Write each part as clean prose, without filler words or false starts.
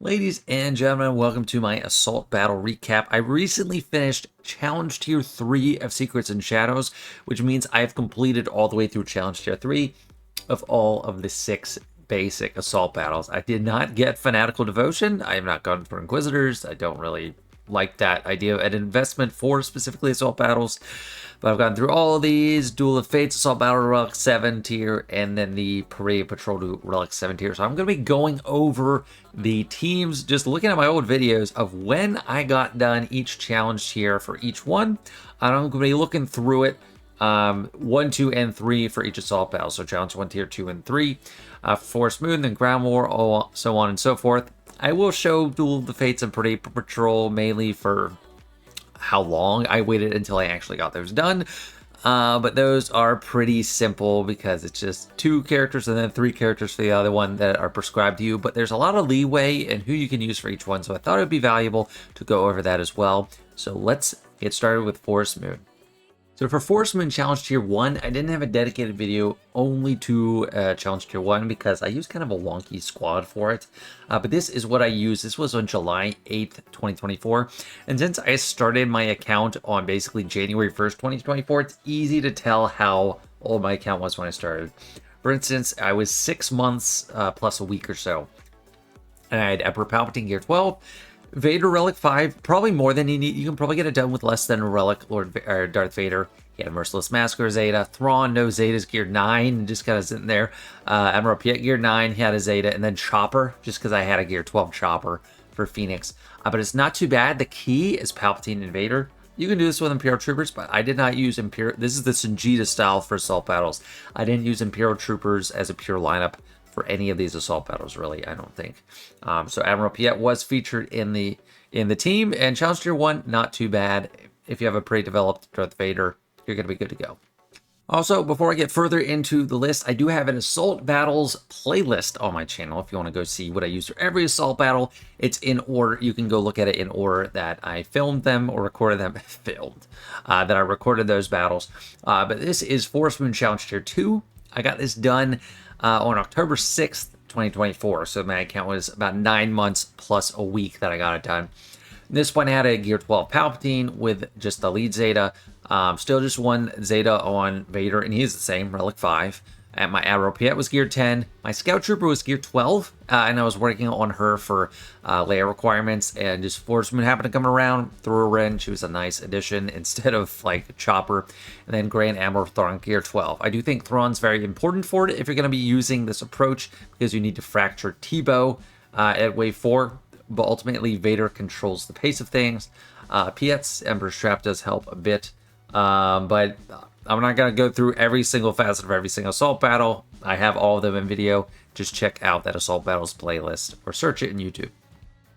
Ladies and gentlemen, welcome to my Assault Battle Recap. I recently finished Challenge Tier 3 of Secrets and Shadows, which means I have completed all the way through Challenge Tier 3 of all of the 6 basic Assault Battles. I did not get Fanatical Devotion. I have not gone for Inquisitors. I don't really like that idea of an investment for specifically Assault Battles. But I've gone through all of these, Duel of Fates, Assault Battle Relic 7 tier, and then the Peridea Patrol to Relic 7 tier. So I'm going to be going over the teams, just looking at my old videos of when I got done each challenge tier for each one. And I'm going to be looking through it, 1, 2, and 3 for each Assault Battle. So challenge 1, tier 2, and 3. Force Moon, then Ground War, so on and so forth. I will show Duel of the Fates and Peridea Patrol mainly for how long I waited until I actually got those done. But those are pretty simple because it's just 2 characters and then 3 characters for the other one that are prescribed to you. But there's a lot of leeway in who you can use for each one. So I thought it would be valuable to go over that as well. So let's get started with Force Moon. So for Force Moon Challenge Tier 1, I didn't have a dedicated video only to Challenge Tier 1 because I used kind of a wonky squad for it. But this is what I used. This was on July 8th, 2024. And since I started my account on basically January 1st, 2024, it's easy to tell how old my account was when I started. For instance, I was 6 months plus a week or so. And I had Emperor Palpatine Gear 12. Vader Relic 5, probably more than you need. You can probably get it done with less than a Relic Darth Vader. He had a Merciless Massacre Zeta. Thrawn, no Zeta's Gear 9, and just kind of sitting there. Admiral Piet Gear 9, he had a Zeta. And then Chopper, just because I had a Gear 12 Chopper for Phoenix. But it's not too bad. The key is Palpatine and Vader. You can do this with Imperial Troopers, but I did not use Imperial. This is the Songeta style for Assault Battles. I didn't use Imperial Troopers as a pure lineup for any of these Assault Battles, really, I don't think. So Admiral Piet was featured in the team, and Challenge Tier 1, not too bad. If you have a pre-developed Darth Vader, you're going to be good to go. Also, before I get further into the list, I do have an Assault Battles playlist on my channel. If you want to go see what I use for every Assault Battle, it's in order. You can go look at it in order that I filmed them or recorded them. That I recorded those battles. But this is Force Moon Challenge Tier 2. I got this done on October 6th, 2024. So my account was about 9 months plus a week that I got it done. This one had a Gear 12 Palpatine with just the lead Zeta. Still just 1 Zeta on Vader, and he's the same, Relic 5. And my Admiral Piet was Gear 10. My Scout Trooper was Gear 12, and I was working on her for layer requirements, and just Force Moon happened to come around, threw her in. She was a nice addition instead of like Chopper. And then Grand Admiral Thrawn, Gear 12. I do think Thrawn's very important for it if you're going to be using this approach, because you need to fracture T-Bow at Wave 4, but ultimately Vader controls the pace of things. Piet's Emperor's Trap does help a bit, but I'm not going to go through every single facet of every single Assault Battle. I have all of them in video. Just check out that Assault Battles playlist or search it in YouTube.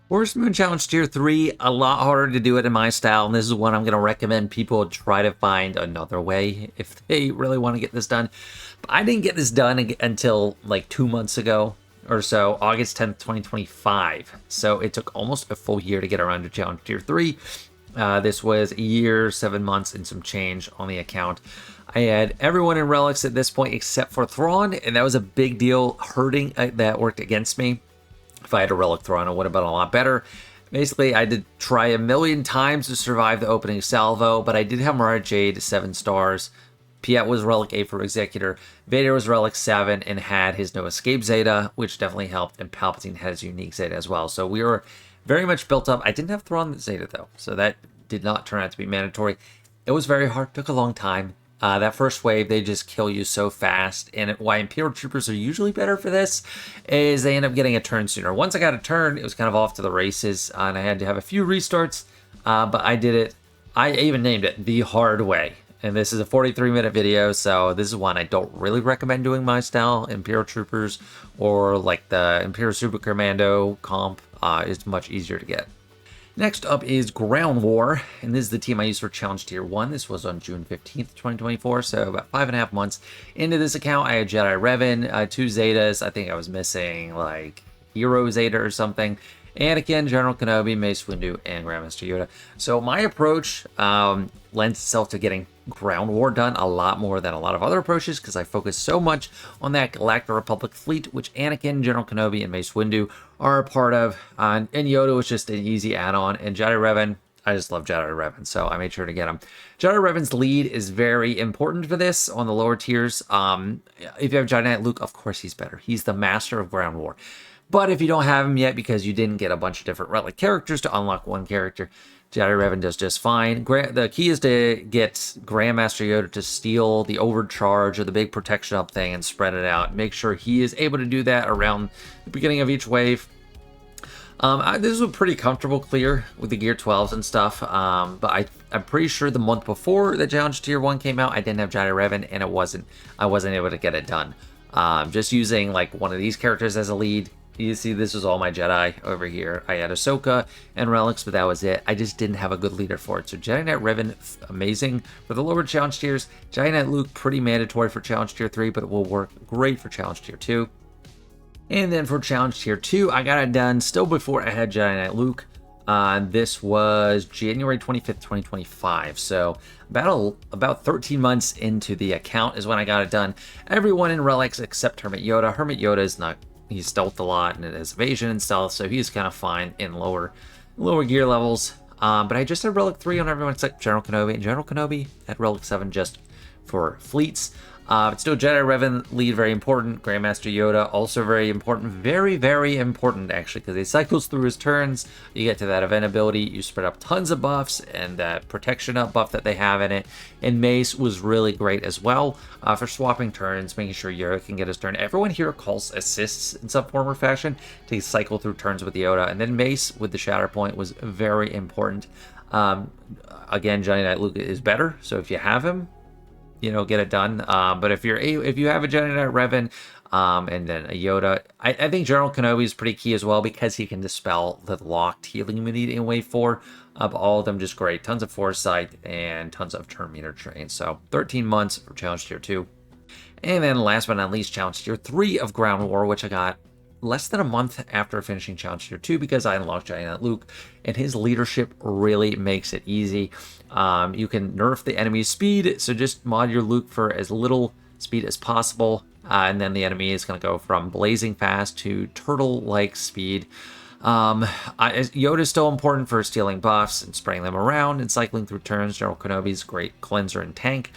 Force Moon Challenge Tier 3, a lot harder to do it in my style, and this is one I'm going to recommend people try to find another way if they really want to get this done. But I didn't get this done until like 2 months ago or so, August 10th, 2025. So it took almost a full year to get around to Challenge Tier 3. This was a year, 7 months, and some change on the account. I had everyone in Relics at this point except for Thrawn, and that was a big deal, hurting that worked against me. If I had a Relic Thrawn, it would have been a lot better. Basically, I did try a million times to survive the opening salvo, but I did have Mara Jade 7 stars. Piet was Relic 8 for Executor. Vader was Relic 7 and had his No Escape Zeta, which definitely helped, and Palpatine had his unique Zeta as well. So we were very much built up. I didn't have Thrawn Zeta, though, so that did not turn out to be mandatory. It was very hard. Took a long time. That first wave, they just kill you so fast. And why Imperial Troopers are usually better for this is they end up getting a turn sooner. Once I got a turn, it was kind of off to the races, and I had to have a few restarts. But I did it. I even named it the hard way. And this is a 43-minute video, so this is one I don't really recommend doing my style. Imperial Troopers or like the Imperial Super Commando comp is much easier to get. Next up is Ground War, and this is the team I used for Challenge Tier 1. This was on June 15th, 2024, so about 5.5 months into this account. I had Jedi Revan, 2 Zetas. I think I was missing like Hero Zeta or something. Anakin, General Kenobi, Mace Windu, and Grandmaster Yoda. So my approach lends itself to getting ground war done a lot more than a lot of other approaches because I focus so much on that Galactic Republic fleet, which Anakin, General Kenobi, and Mace Windu are a part of. And Yoda was just an easy add-on. And Jedi Revan, I just love Jedi Revan, so I made sure to get him. Jedi Revan's lead is very important for this on the lower tiers. If you have Jedi Knight Luke, of course he's better. He's the master of ground war. But if you don't have him yet because you didn't get a bunch of different relic characters to unlock one character, Jedi Revan does just fine. The key is to get Grandmaster Yoda to steal the overcharge or the big protection up thing and spread it out. Make sure he is able to do that around the beginning of each wave. This was a pretty comfortable clear with the Gear 12s and stuff, but I'm pretty sure the month before the Challenge Tier 1 came out, I didn't have Jedi Revan, and I wasn't able to get it done. Just using like one of these characters as a lead. You see, this was all my Jedi over here. I had Ahsoka and relics, but that was it. I just didn't have a good leader for it. So Jedi Knight Revan, amazing for the lower challenge tiers. Jedi Knight Luke, pretty mandatory for challenge tier 3, but it will work great for challenge tier 2. And then for challenge tier 2, I got it done still before I had Jedi Knight Luke. This was January 25th, 2025. So about 13 months into the account is when I got it done. Everyone in relics except Hermit Yoda. Hermit Yoda is not... He's stealthed a lot and it has evasion and stealth, so he's kind of fine in lower gear levels. But I just had Relic 3 on everyone except General Kenobi, and General Kenobi had Relic 7 just for fleets. But still, Jedi Revan lead, very important. Grandmaster Yoda, also very important. Very, very important, actually, because he cycles through his turns. You get to that event ability, you spread up tons of buffs, and that protection up buff that they have in it. And Mace was really great as well for swapping turns, making sure Yoda can get his turn. Everyone here calls assists in some form or fashion to cycle through turns with Yoda. And then Mace with the Shatter Point was very important. Again, Jedi Knight Luke is better, so if you have him, get it done. But if you have a Jedi Knight Revan and then a Yoda, I think General Kenobi is pretty key as well because he can dispel the locked healing immunity in Wave 4. All of them just great. Tons of Foresight and tons of turn meter train. So 13 months for Challenge Tier 2. And then last but not least, Challenge Tier 3 of Ground War, which I got less than a month after finishing Challenge Tier 2 because I unlocked Jedi Knight Luke, and his leadership really makes it easy. You can nerf the enemy's speed, so just mod your Luke for as little speed as possible, and then the enemy is going to go from blazing fast to turtle-like speed. Yoda is still important for stealing buffs and spreading them around and cycling through turns. General Kenobi's great cleanser and tank.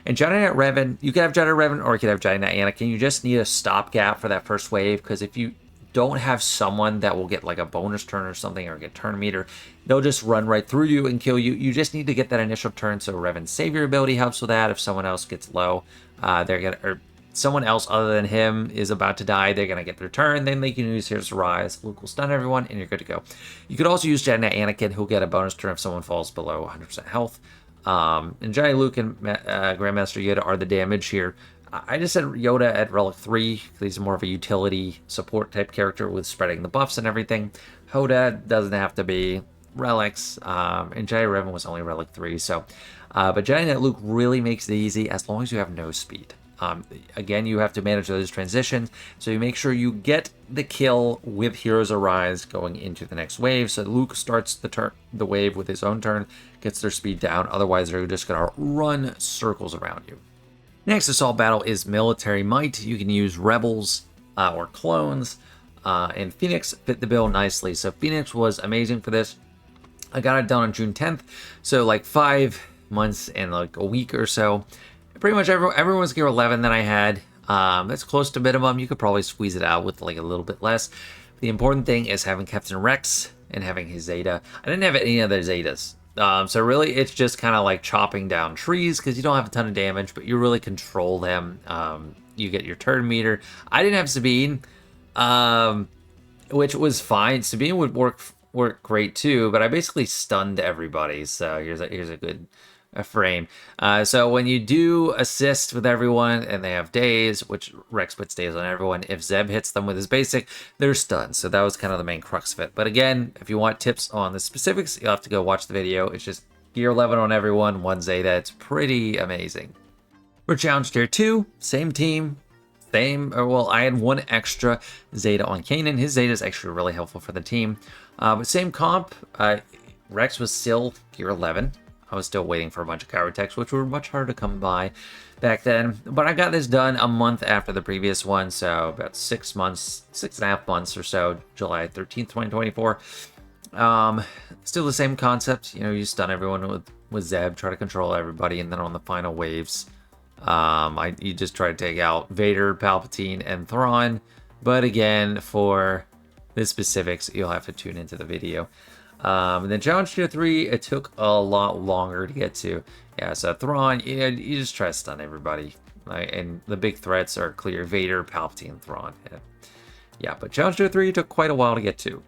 And Jedi Knight Revan, you could have Jedi Revan or you could have Jedi Knight Anakin. You just need a stopgap for that first wave, because if you don't have someone that will get like a bonus turn or something or get turn meter, they'll just run right through you and kill you. You just need to get that initial turn, so Revan's Savior ability helps with that. If someone else gets low, or someone else other than him is about to die, they're gonna get their turn. Then they can use Here's the Rise. Luke will stun everyone, and you're good to go. You could also use Jedi Knight Anakin, who'll get a bonus turn if someone falls below 100% health. And Jedi Luke and Grandmaster Yoda are the damage here. I just said Yoda at Relic 3 because he's more of a utility support type character with spreading the buffs and everything. Hoda doesn't have to be relics, and Jedi Revan was only Relic 3. So, but Jedi Knight Luke really makes it easy as long as you have no speed. Again, you have to manage those transitions, so you make sure you get the kill with Heroes Arise going into the next wave. So Luke starts the wave with his own turn, gets their speed down. Otherwise, they're just gonna run circles around you. Next assault battle is Military Might. You can use Rebels or Clones, and Phoenix fit the bill nicely. So Phoenix was amazing for this. I got it done on June 10th, so like 5 months and like a week or so. Pretty much everyone's gear 11 that I had. That's close to minimum. You could probably squeeze it out with like a little bit less. The important thing is having Captain Rex and having his Zeta. I didn't have any other Zetas. So really it's just kind of like chopping down trees because you don't have a ton of damage, but you really control them. You get your turn meter. I didn't have Sabine, which was fine. Sabine would work great too, but I basically stunned everybody. So here's a good frame. So when you do assist with everyone and they have days, which Rex puts days on everyone, if Zeb hits them with his basic, they're stunned. So that was kind of the main crux of it. But again, if you want tips on the specifics, you'll have to go watch the video. It's just gear 11 on everyone, 1 Zeta. It's pretty amazing. For Challenge Tier 2, same team, Same, well, I had one extra Zeta on Kanan. His Zeta is actually really helpful for the team. But same comp, Rex was still gear 11. I was still waiting for a bunch of coward techs, which were much harder to come by back then. But I got this done a month after the previous one, so about 6 months, 6.5 months or so, July 13th, 2024. Still the same concept, you know, you stun everyone with Zeb, try to control everybody, and then on the final waves, you just try to take out Vader, Palpatine, and Thrawn. But again, for the specifics, you'll have to tune into the video. And then Challenge Tier 3, it took a lot longer to get to. Yeah, so Thrawn, you just try to stun everybody. Right? And the big threats are clear: Vader, Palpatine, Thrawn. Yeah, but Challenge Tier 3 took quite a while to get to.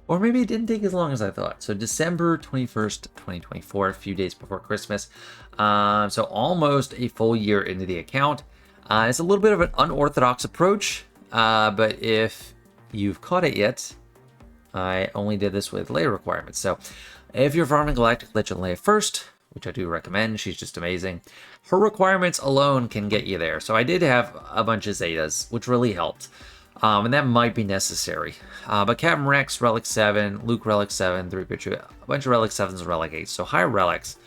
Or maybe it didn't take as long as I thought. So December 21st, 2024, a few days before Christmas. So almost a full year into the account. It's a little bit of an unorthodox approach, but if you've caught it yet, I only did this with Leia requirements. So if you're farming Galactic Legend Leia first, which I do recommend, she's just amazing, her requirements alone can get you there. So I did have a bunch of Zetas, which really helped. And that might be necessary. But Captain Rex, Relic 7, Luke, Relic 7, 3-Pitcher, a bunch of Relic 7s and Relic 8s. So higher relics.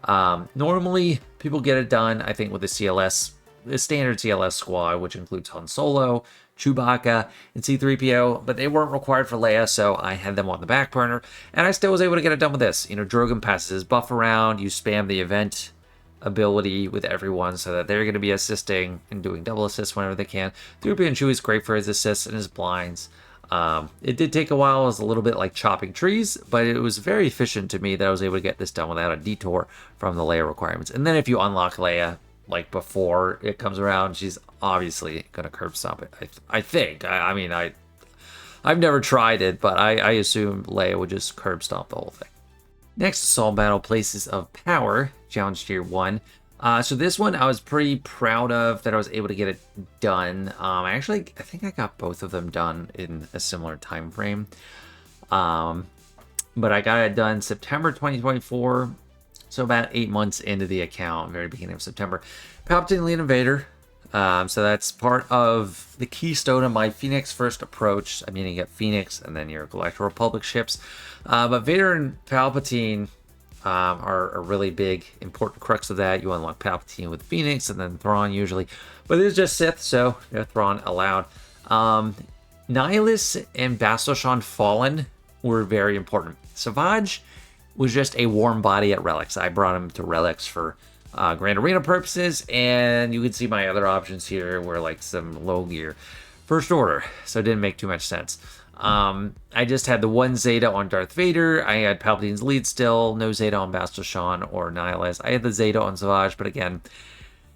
Normally, people get it done, I think, with the CLS, the standard CLS squad, which includes Han Solo, Chewbacca, and C-3PO, but they weren't required for Leia, so I had them on the back burner, and I still was able to get it done with this. You know, Drogon passes his buff around, you spam the event ability with everyone so that they're going to be assisting and doing double assists whenever they can. 3PO and Chewie's great for his assists and his blinds. It did take a while. It was a little bit like chopping trees, but it was very efficient to me that I was able to get this done without a detour from the Leia requirements. And then if you unlock Leia, like before it comes around, she's obviously going to curb stomp it. I think. I mean, I've never tried it, but I assume Leia would just curb stomp the whole thing. Next, Assault Battle Places of Power, Challenge Tier 1. So this one I was pretty proud of that I was able to get it done. I think I got both of them done in a similar time frame. But I got it done September 2024, so about 8 months into the account, very beginning of September. Palpatine, Lead, and Vader. So that's part of the keystone of my Phoenix first approach. I mean, you get Phoenix and then your Galactic Republic ships. But Vader and Palpatine are a really big, important crux of that. You unlock Palpatine with Phoenix and then Thrawn usually. But it's just Sith, so no Thrawn allowed. Nihilus and Bastila Fallen were very important. Savage was just a warm body at Relics. I brought him to Relics for Grand Arena purposes, and you can see my other options here were like some low gear First Order, so it didn't make too much sense. I just had the one Zeta on Darth Vader. I had Palpatine's lead still, no Zeta on Bastila or Nihilus. I had the Zeta on Savage, but again,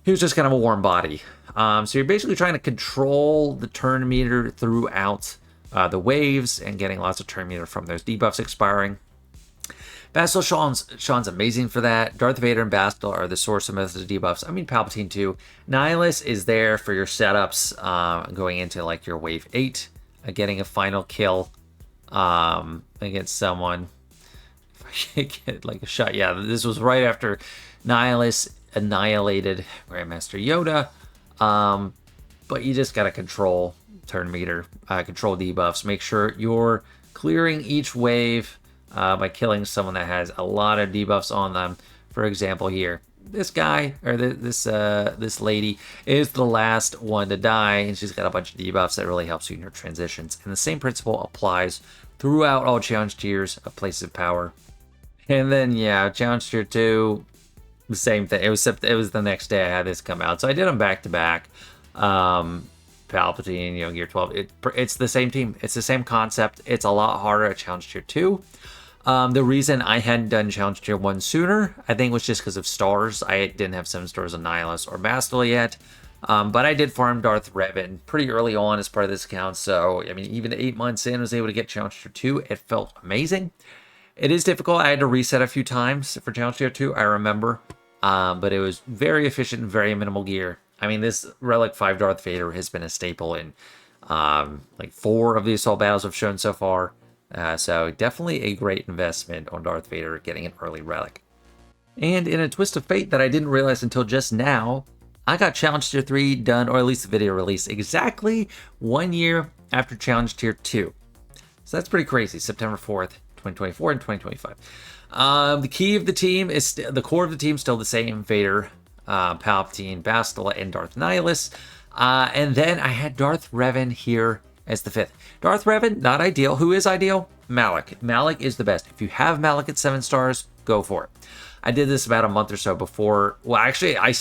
he was just kind of a warm body. So you're basically trying to control the turn meter throughout the waves and getting lots of turn meter from those debuffs expiring. Bastila Sean's amazing for that. Darth Vader and Bastila are the source of most of the debuffs. I mean, Palpatine too. Nihilus is there for your setups going into like your wave 8, getting a final kill against someone. If I get like a shot. Yeah, this was right after Nihilus annihilated Grandmaster Yoda. But you just got to control turn meter, control debuffs. Make sure you're clearing each wave by killing someone that has a lot of debuffs on them. For example, here, this guy or this lady is the last one to die, and she's got a bunch of debuffs that really helps you in your transitions. And the same principle applies throughout all challenge tiers of Places of Power. And then yeah, challenge tier 2, the same thing. It was the next day I had this come out, so I did them back to back. Palpatine, gear 12. It's the same team. It's the same concept. It's a lot harder at challenge tier 2. The reason I hadn't done challenge tier 1 sooner, I think, was just because of stars. I didn't have 7 stars on Nihilus or Bastila yet. But I did farm Darth Revan pretty early on as part of this account. So, I mean, even 8 months in, I was able to get challenge tier 2. It felt amazing. It is difficult. I had to reset a few times for challenge tier 2, I remember. But it was very efficient and very minimal gear. I mean, this Relic 5 Darth Vader has been a staple in like 4 of the assault battles I've shown so far. So definitely a great investment on Darth Vader getting an early relic. And in a twist of fate that I didn't realize until just now, I got Challenge Tier 3 done, or at least the video release, exactly 1 year after Challenge Tier 2. So that's pretty crazy. September 4th, 2024 and 2025. The key of the team is the core of the team still the same: Vader, Palpatine, Bastila, and Darth Nihilus. And then I had Darth Revan here as the 5th. Darth Revan, not ideal. Who is ideal? Malak. Malak is the best. If you have Malak at 7 stars, go for it. I did this about a month or so before. Well, actually, I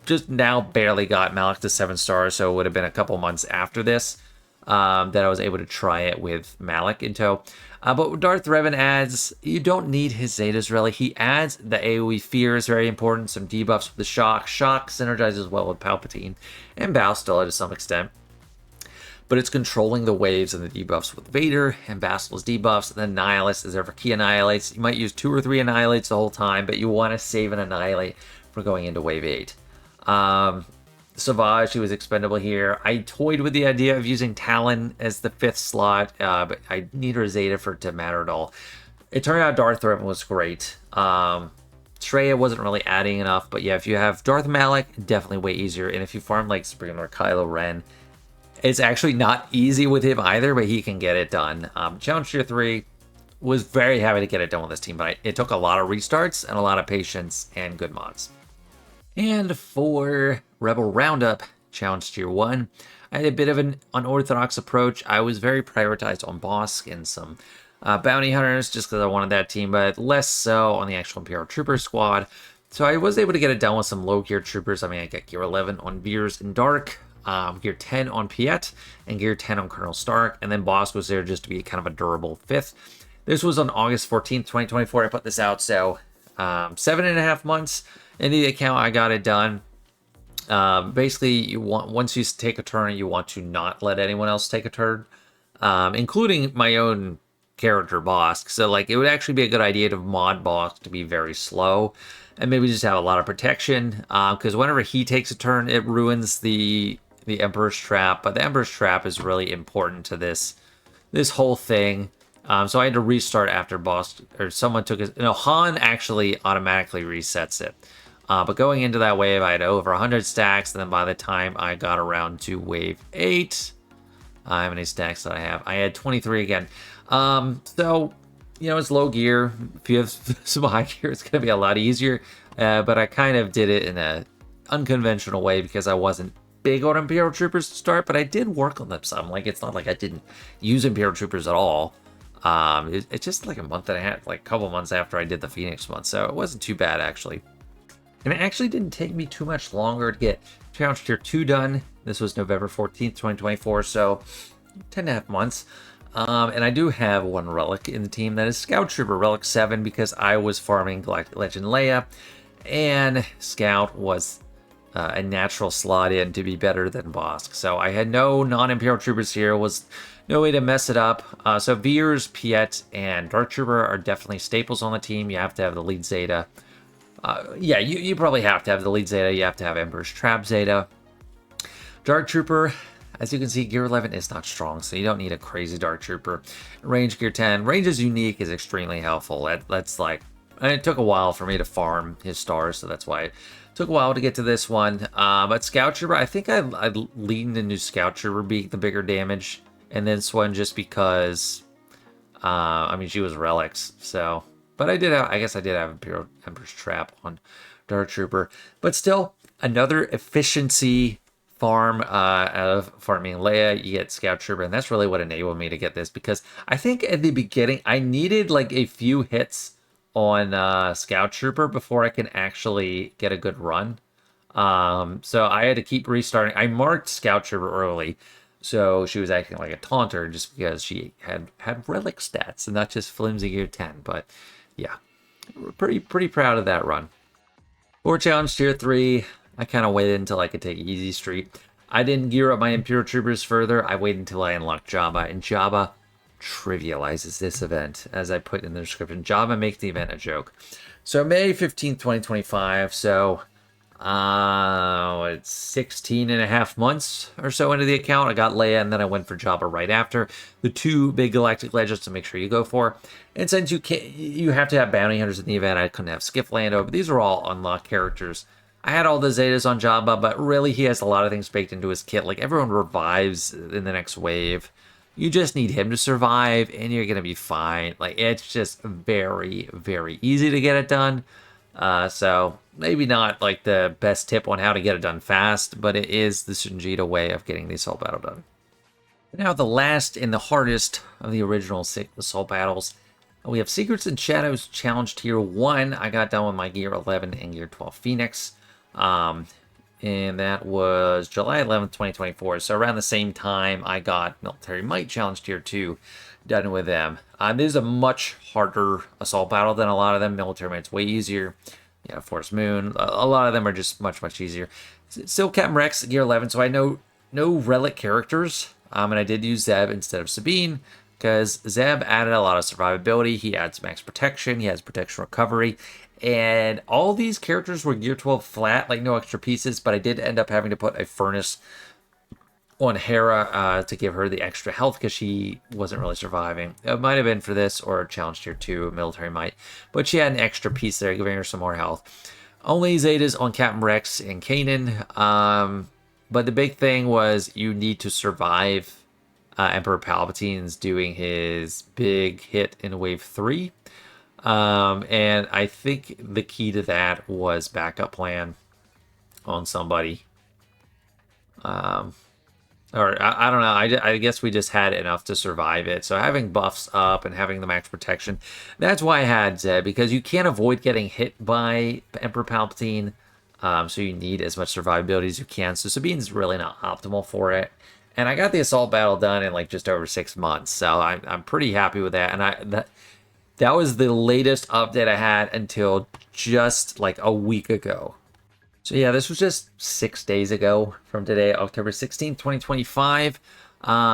just now barely got Malak to 7 stars, so it would have been a couple months after this that I was able to try it with Malak in tow. But Darth Revan adds, you don't need his Zetas really. He adds the AoE fear is very important, some debuffs with the shock. Shock synergizes well with Palpatine and Bastila to some extent. But it's controlling the waves and the debuffs with Vader and Bastila's debuffs. And then Nihilus is there for key annihilates. You might use 2 or 3 annihilates the whole time, but you want to save an annihilate for going into wave 8. Savage, who was expendable here. I toyed with the idea of using Talon as the 5th slot, but I need her Zeta for it to matter at all. It turned out Darth Revan was great. Traya wasn't really adding enough, but yeah, if you have Darth Malak, definitely way easier. And if you farm like Supreme or Kylo Ren, it's actually not easy with him either, but he can get it done. Challenge Tier 3 was very happy to get it done with this team, but it took a lot of restarts and a lot of patience and good mods. And for Rebel Roundup Challenge Tier 1, I had a bit of an unorthodox approach. I was very prioritized on Bosk and some bounty hunters just because I wanted that team, but less so on the actual Imperial Trooper squad. So I was able to get it done with some low gear troopers. I mean, I got gear 11 on Veers and Dark, gear 10 on Piet, and gear 10 on Colonel Stark, and then Bosk was there just to be kind of a durable 5th. This was on August 14th, 2024. I put this out, so 7.5 months into the account, I got it done. Basically, once you take a turn, you want to not let anyone else take a turn, including my own character Bosk. So like, it would actually be a good idea to mod Bosk to be very slow and maybe just have a lot of protection, because whenever he takes a turn, it ruins the Emperor's Trap. But the Emperor's Trap is really important to this whole thing. So I had to restart after Bosk, or someone took it. No, Han actually automatically resets it. But going into that wave, I had over 100 stacks, and then by the time I got around to wave 8, how many stacks did I have? I had 23 again. So, you know, it's low gear. If you have some high gear, it's going to be a lot easier. But I kind of did it in an unconventional way because I wasn't big on Imperial Troopers to start, but I did work on them some. Like, it's not like I didn't use Imperial Troopers at all. It's just like a month and a half, like a couple months after I did the Phoenix one, so it wasn't too bad actually. And it actually didn't take me too much longer to get Challenge Tier 2 done. This was November 14th, 2024, so 10.5 months. And I do have one relic in the team that is Scout Trooper, Relic 7, because I was farming Galactic Legend Leia, and Scout was a natural slot in to be better than Bosk. So I had no non-Imperial Troopers here, was no way to mess it up. So Veers, Piet, and Dark Trooper are definitely staples on the team. You have to have the lead Zeta. Yeah, you probably have to have the lead Zeta. You have to have Emperor's Trap Zeta. Dark Trooper, as you can see, gear 11 is not strong, so you don't need a crazy Dark Trooper. Range gear 10. Range is unique, is extremely helpful. That's like, and it took a while for me to farm his stars, so that's why it took a while to get to this one. But Scout Trooper, I think I leaned into Scout Trooper being the bigger damage, and this one just because, I mean, she was relics, so. But I guess I did have Emperor's Trap on Dark Trooper. But still, another efficiency farm out of farming Leia. You get Scout Trooper, and that's really what enabled me to get this, because I think at the beginning I needed like a few hits on Scout Trooper before I can actually get a good run. So I had to keep restarting. I marked Scout Trooper early, so she was acting like a taunter just because she had relic stats and not just flimsy gear 10. But yeah, pretty proud of that run. For Challenge Tier 3, I kind of waited until I could take Easy Street. I didn't gear up my Imperial Troopers further. I waited until I unlocked Jabba, and Jabba trivializes this event. As I put in the description, Jabba makes the event a joke. So May 15th, 2025, so it's 16.5 months or so into the account. I got Leia, and then I went for Jabba right after. The two big Galactic Legends to make sure you go for. And since you have to have bounty hunters in the event, I couldn't have Skiff Lando, but these are all unlocked characters. I had all the Zetas on Jabba, but really he has a lot of things baked into his kit. Like everyone revives in the next wave. You just need him to survive and you're going to be fine. Like it's just very, very easy to get it done. So maybe not like the best tip on how to get it done fast, but it is the Songeta way of getting the assault battle done. Now the last and the hardest of the original 6 assault battles. We have Secrets and Shadows Challenge Tier 1. I got done with my Gear 11 and Gear 12 Phoenix. And that was July 11th, 2024. So around the same time, I got Military Might Challenge Tier 2 done with them. This is a much harder assault battle than a lot of them. Military Might's way easier. Yeah, Force Moon. A lot of them are just much, much easier. Still Captain Rex, Gear 11, so I know no relic characters. And I did use Zeb instead of Sabine, because Zeb added a lot of survivability. He adds max protection. He has protection recovery. And all these characters were Gear 12 flat, like no extra pieces, but I did end up having to put a furnace on Hera to give her the extra health because she wasn't really surviving. It might have been for this or Challenge Tier 2, Military Might, but she had an extra piece there giving her some more health. Only Zetas on Captain Rex and Kanan, but the big thing was you need to survive Emperor Palpatine's doing his big hit in Wave 3. And I think the key to that was backup plan on somebody. Or I don't know. I guess we just had enough to survive it. So having buffs up and having the max protection, that's why I had Zeb, because you can't avoid getting hit by Emperor Palpatine. So you need as much survivability as you can. So Sabine's really not optimal for it. And I got the assault battle done in like just over 6 months. So I'm pretty happy with that. And that was the latest update I had until just like a week ago. So yeah, this was just 6 days ago from today, October 16th, 2025.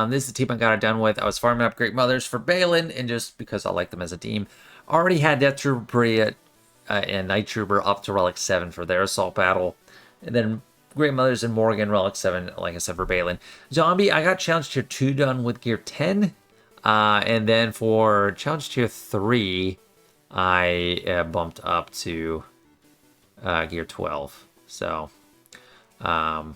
This is the team I got it done with. I was farming up Great Mothers for Balin, and just because I like them as a team. Already had Death Trooper Peridea and Night Trooper up to Relic 7 for their assault battle. And then Great Mothers and Morgan, Relic 7, like I said, for Balin. Zombie, I got Challenge Tier 2 done with Gear 10. And then for Challenge Tier 3, I bumped up to Gear 12. So, yeah,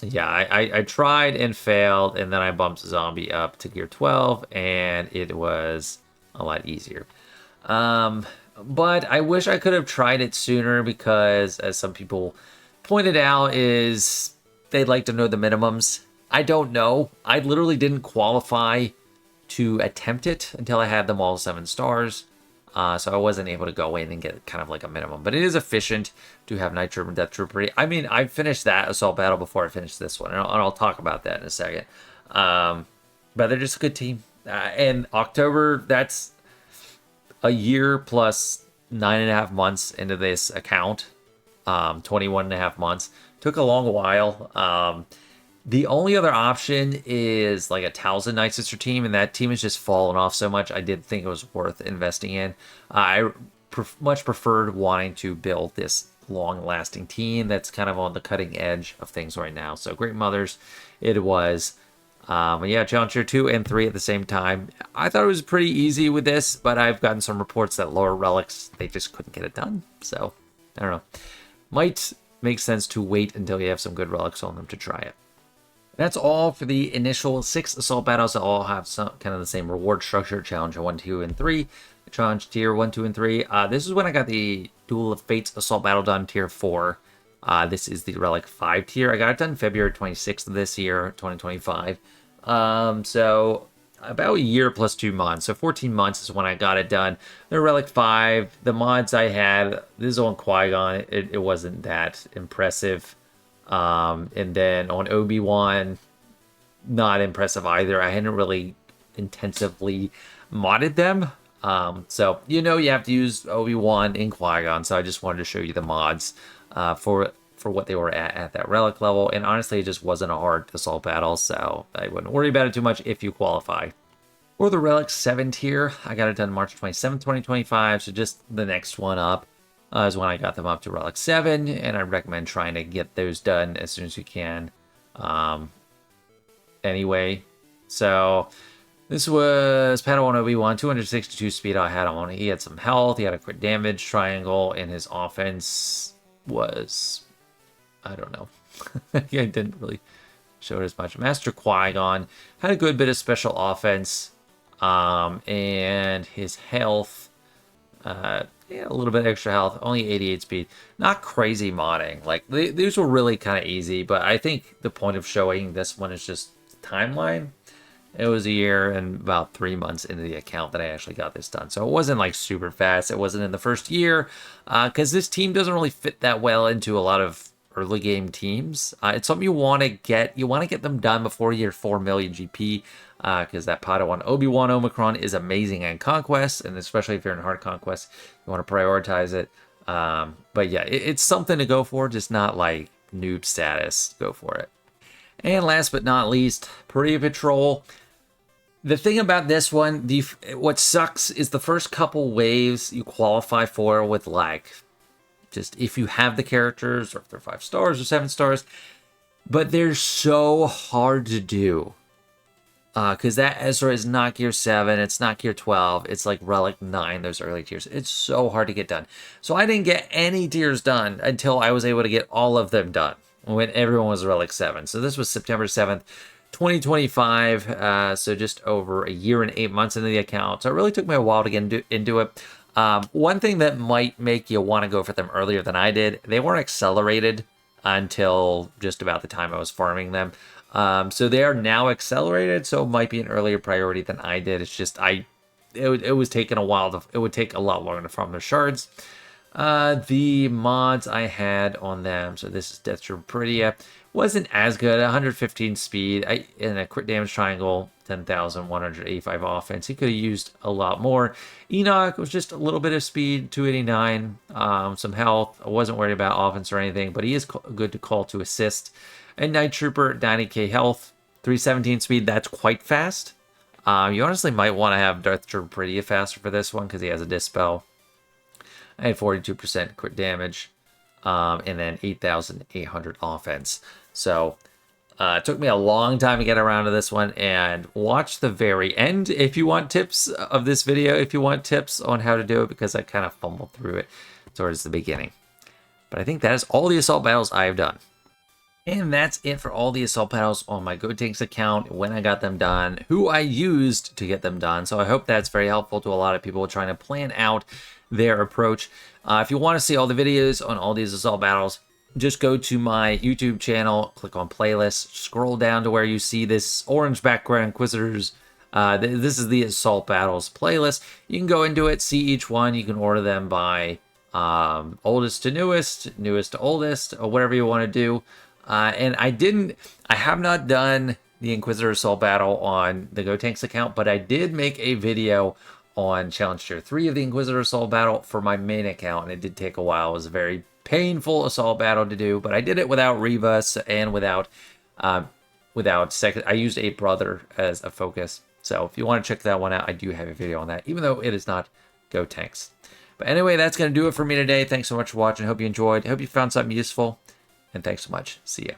I tried and failed, and then I bumped Zombie up to Gear 12, and it was a lot easier. But I wish I could have tried it sooner because, as some people pointed out, is they'd like to know the minimums. I don't know. I literally didn't qualify to attempt it until I had them all 7 stars. So I wasn't able to go in and get kind of like a minimum. But it is efficient to have Night Trooper and Death Trooper. I mean, I finished that assault battle before I finished this one. And I'll talk about that in a second. But they're just a good team. And October, that's a year plus 9.5 months into this account. 21.5 months. Took a long while. The only other option is like a Talzin Night Sister team, and that team has just fallen off so much. I did think it was worth investing in. I much preferred wanting to build this long-lasting team that's kind of on the cutting edge of things right now. So Great Mothers, it was. Yeah, Challenge Tier 2 and 3 at the same time. I thought it was pretty easy with this, but I've gotten some reports that lower relics, they just couldn't get it done. So, I don't know. Might make sense to wait until you have some good relics on them to try it. That's all for the initial 6 assault battles that all have some kind of the same reward structure. Challenge 1, 2, and 3. Challenge Tier 1, 2, and 3. This is when I got the Duel of Fates assault battle done, Tier 4. This is the Relic 5 tier. I got it done February 26th of this year, 2025. So about a year plus 2 months. So 14 months is when I got it done. The Relic 5, the mods I had, this is on Qui-Gon. It wasn't that impressive. And then on Obi-Wan, not impressive either. I hadn't really intensively modded them. So, you have to use Obi-Wan in Qui-Gon. So I just wanted to show you the mods for what they were at that relic level. And honestly, it just wasn't a hard assault battle. So I wouldn't worry about it too much if you qualify. For the Relic 7 tier, I got it done March 27th, 2025. So just the next one up. Is when I got them up to Relic 7, and I recommend trying to get those done as soon as you can. Anyway, so this was Padawan Obi-Wan, 262 speed I had on. He had some health, he had a crit damage triangle, and his offense was I don't know. I didn't really show it as much. Master Qui-Gon had a good bit of special offense, and his health, yeah, a little bit extra health, only 88 speed. Not crazy modding. Like, these were really kind of easy, but I think the point of showing this one is just timeline. It was a year and about 3 months into the account that I actually got this done. So it wasn't like super fast. It wasn't in the first year, because this team doesn't really fit that well into a lot of early game teams. It's something you want to get. You want to get them done before year 4 million GP, because that Padawan Obi-Wan Omicron is amazing in Conquest, and especially if you're in Hard Conquest, you want to prioritize it. But yeah, it's something to go for, just not like noob status. Go for it. And last but not least, Peridea Patrol. The thing about this one, what sucks is the first couple waves you qualify for with like, just if you have the characters, or if they're 5 stars or 7 stars, but they're so hard to do. Because that Ezra is not gear 7, it's not gear 12, it's like Relic 9, those early tiers. It's so hard to get done. So I didn't get any tiers done until I was able to get all of them done, when everyone was Relic 7. So this was September 7th, 2025, so just over a year and 8 months into the account. So it really took me a while to get into it. One thing that might make you want to go for them earlier than I did, they weren't accelerated until just about the time I was farming them. So they are now accelerated, so it might be an earlier priority than I did. It's just it was taking a while it would take a lot longer to farm the shards. The mods I had on them, so this is Death Trooper Peridea, wasn't as good. 115 speed and a crit damage triangle, 10,185 offense. He could have used a lot more. Enoch was just a little bit of speed, 289, some health. I wasn't worried about offense or anything, but he is good to call to assist. And Night Trooper, 90k health, 317 speed. That's quite fast. You honestly might want to have Death Trooper Peridea faster for this one because he has a Dispel. I had 42% crit damage, and then 8,800 offense. So it took me a long time to get around to this one, and watch the very end if you want tips of this video, if you want tips on how to do it, because I kind of fumbled through it towards the beginning. But I think that is all the assault battles I have done. And that's it for all the assault battles on my GoTanks account, when I got them done, who I used to get them done. So I hope that's very helpful to a lot of people trying to plan out their approach. If you want to see all the videos on all these assault battles, just go to my YouTube channel, click on playlists, scroll down to where you see this orange background Inquisitors. This is the assault battles playlist. You can go into it, see each one. You can order them by oldest to newest, newest to oldest, or whatever you want to do. And I have not done the Inquisitor Assault Battle on the GoTanks account, but I did make a video on Challenge Tier 3 of the Inquisitor Assault Battle for my main account, and it did take a while. It was a very painful assault battle to do, but I did it without Rivas and without second. I used a brother as a focus. So if you want to check that one out, I do have a video on that, even though it is not GoTanks. But anyway, that's going to do it for me today. Thanks so much for watching. Hope you enjoyed. Hope you found something useful. And thanks so much. See ya.